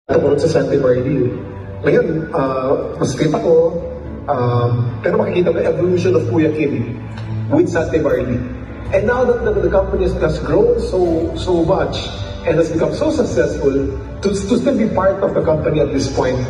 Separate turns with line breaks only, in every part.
Tungkol sa Sante Barley. Ngayon, mas fit ako, pero makikita mo evolution of Kuya Kim with Sante Barley. And now that the company has grown so much and has become so successful, to still be part of the company at this point,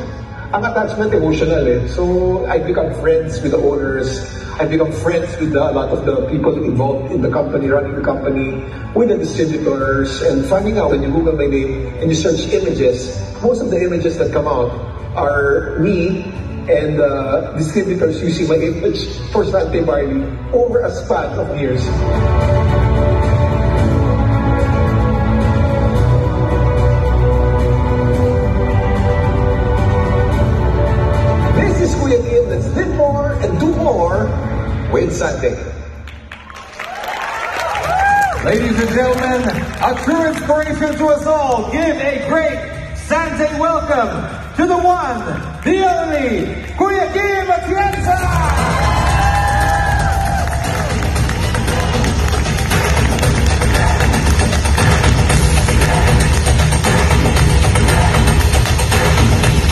ang attachment emotional eh. So I become friends with the owners, I become friends with a lot of the people involved in the company, running the company, with the distributors, and finding out when you Google my name and you search images, most of the images that come out are me and distributors using my image for Sante Barley over a span of years. This is Kuya Kim. Let's live more and do more with Sante.
Ladies and gentlemen, a true inspiration to us all. Give a great Sante welcome to the one, the only, Kuya Kim Atienza!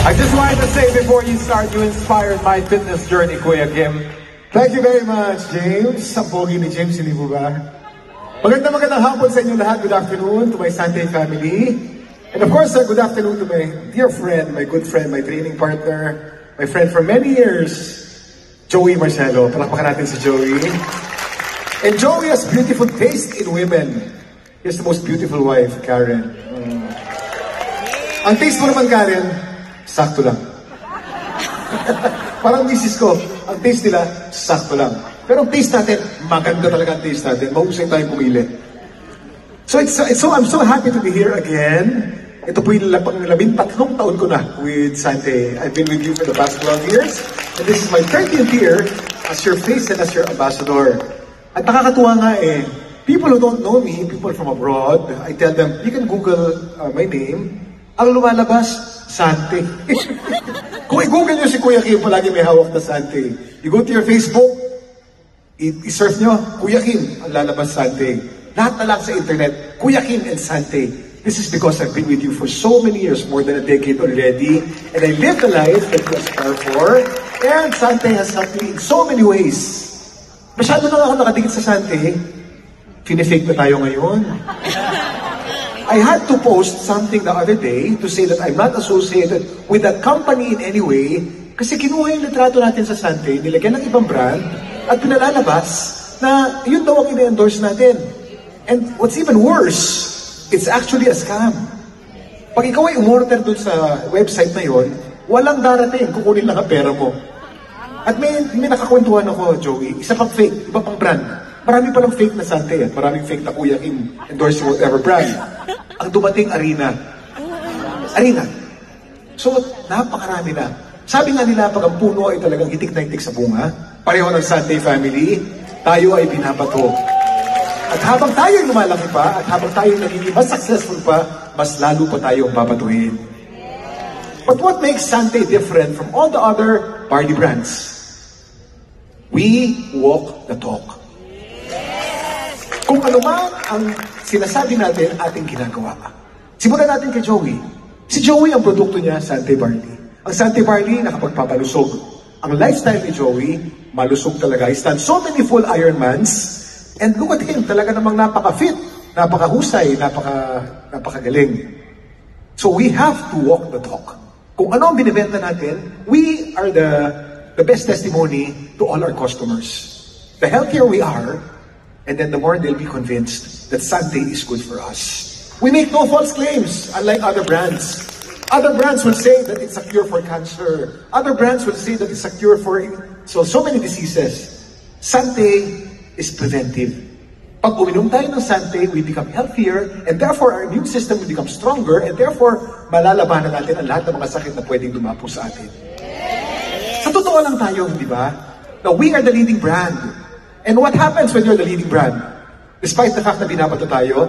I just wanted to say before you start, you inspired my fitness journey, Kuya Kim.
Thank you very much, James. Ang pogi ni James, hindi po ba? Magandang hapon sa inyo lahat. Good afternoon to my Sante family. And of course, good afternoon to my dear friend, my good friend, my training partner, my friend for many years, Joey Marcelo. Palakpakan natin si Joey. And Joey has beautiful taste in women. He has the most beautiful wife, Karen. Ang taste mo naman, Karen, sakto lang. Parang misis ko, ang taste nila, sakto lang. Pero ang taste natin, maganda talaga ang taste natin. Mahusay tayong pumili. So I'm so happy to be here again. Ito po yung 13 taon ko na with Sante. I've been with you for the past 12 years. And this is my 13th year as your face and as your ambassador. At nakakatuwa nga eh, people who don't know me, people from abroad, I tell them, you can Google my name. Ang lumalabas, Sante. Kung i-google nyo si Kuya Kim, palagi may hawak na Sante. You go to your Facebook, i-search nyo, Kuya Kim, ang lalabas Sante. Lahat na lang sa internet, Kuya Kim and Sante. This is because I've been with you for so many years, more than a decade already, and I lived a life that you aspire for, and Sante has helped me in so many ways. Masyado na ako nakadikit sa Sante, fine-fake na tayo ngayon. I had to post something the other day to say that I'm not associated with that company in any way, kasi kinuha yung litrato natin sa Sante, nilagyan ng ibang brand, at pinalalabas na yun daw ang ina-endorse natin. And what's even worse, it's actually a scam. Pag ikaw ay umorder dun sa website na yon, walang darating, kukunin lang ang pera mo. At may nakakwentuhan ako, Joey, isa pang fake, iba pang brand. Marami palang fake na Sante at maraming fake na Kuya Kim endorsing whatever brand. Ang dumating, Arena. So, napakarami na. Sabi nga nila, pag ang puno ay talagang hitik na hitik sa bunga, pareho ng Sante family, tayo ay binabato. At habang tayo lumalaki pa, at habang tayo nagiging mas successful pa, mas lalo pa tayong babatuhin. But what makes Sante different from all the other barley brands? We walk the talk. Kung ano man ang sinasabi natin, ating ginagawa. Simulan natin kay Joey. Si Joey, ang produkto niya, Sante Barley. Ang Sante Barley, nakapagpapalusog. Ang lifestyle ni Joey, malusog talaga. He's done so many full Ironmans. And look at him, talaga namang napaka-fit, napaka-husay, napaka-galing. So we have to walk the talk. Kung ano ang binibenta natin, we are the best testimony to all our customers. The healthier we are, and then the more they'll be convinced that Sante is good for us. We make no false claims, unlike other brands. Other brands will say that it's a cure for cancer. Other brands will say that it's a cure for so many diseases. Sante is preventive. Pag uminom tayo ng Sante, we become healthier, and therefore our immune system will become stronger, and therefore malalabanan natin ang lahat ng mga sakit na pwedeng dumapo sa atin. Sa totoo lang tayo, di ba? Now, we are the leading brand. And what happens when you're the leading brand? Despite the fact na binabato tayo,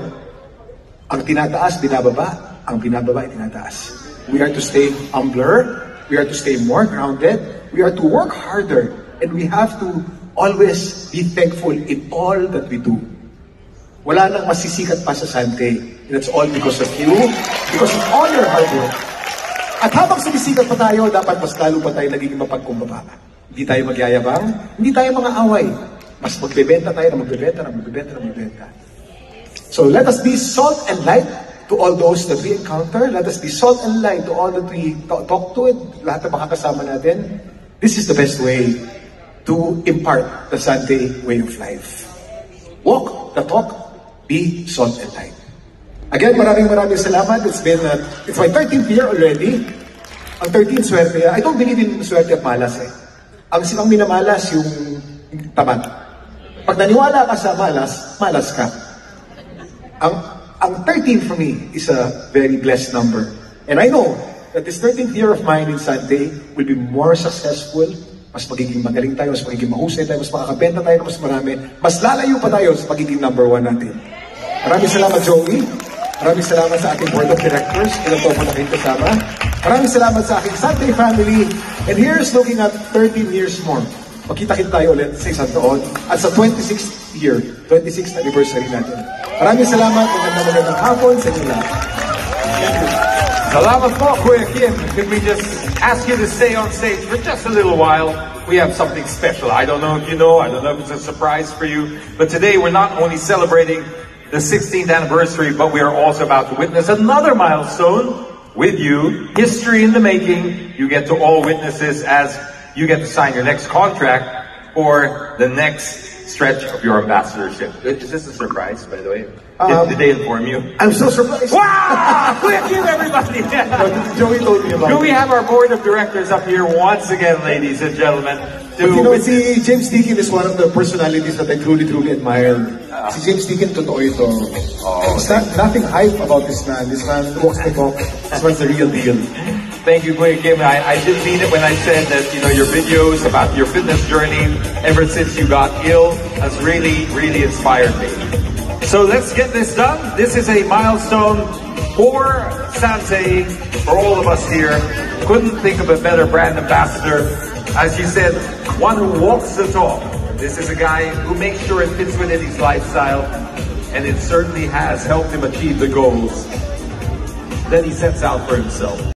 ang tinataas, binababa, ang binababa ay tinataas. We are to stay humbler, we are to stay more grounded, we are to work harder, and we have to always be thankful in all that we do. Wala nang masisikat pa sa Sante. And it's all because of you, because of all your hard work. At habang sumisikat pa tayo, dapat mas lalo pa tayo nagiging mapagkumbaba. Hindi tayo magyayabang, hindi tayo mga away. Mas magbebenta tayo na magbebenta. So let us be salt and light to all those that we encounter. Let us be salt and light to all that we talk to it. Lahat na makakasama natin. This is the best way to impart the Sunday way of life. Walk the talk, be salt and light. Again, maraming salamat. It's my 13th year already. Ang 13th swerte. I don't believe in swerte at malas eh. Ang minamalas yung tamad. Pag naniwala ka sa malas, malas ka. Ang 13 for me is a very blessed number. And I know that this 13th year of mine in Sunday will be more successful. Mas magiging magaling tayo, mas magiging mahusay tayo, mas makakabenta tayo, mas marami. Mas lalayo pa tayo sa pagiging number 1 natin. Maraming salamat, Joey. Maraming salamat sa ating board of directors. Ilan po na kayong kasama. Maraming salamat sa aking Sunday family. And here's looking at 13 years more. Magkita-kita tayo ulit sa isang taon. At sa 26th year, 26th anniversary natin. Maraming salamat. Magandang hapon sa inyo lahat. Thank you.
Salamat po, Kuya Kim. Could we just ask you to stay on stage for just a little while? We have something special. I don't know if you know. I don't know if it's a surprise for you. But today we're not only celebrating the 16th anniversary, but we are also about to witness another milestone with you. History in the making. You get to all witnesses as you get to sign your next contract for the next stretch of your ambassadorship. Is this a surprise, by the way? Did they inform you?
I'm so surprised.
Wow! Thank you, everybody.
Joey told me about it.
Do we have our board of directors up here once again, ladies and gentlemen?
But you know, si James Deakin is one of the personalities that I truly admire. Si James Deakin, totoo ito. It's nothing hype about this man. This man walks the talk. This man's the real deal.
Thank you, Kuya Kim. I did mean it when I said that, you know, your videos about your fitness journey ever since you got ill has really inspired me. So let's get this done. This is a milestone for Sante, for all of us here. Couldn't think of a better brand ambassador. As you said, one who walks the talk. This is a guy who makes sure it fits within his lifestyle, and it certainly has helped him achieve the goals that he sets out for himself.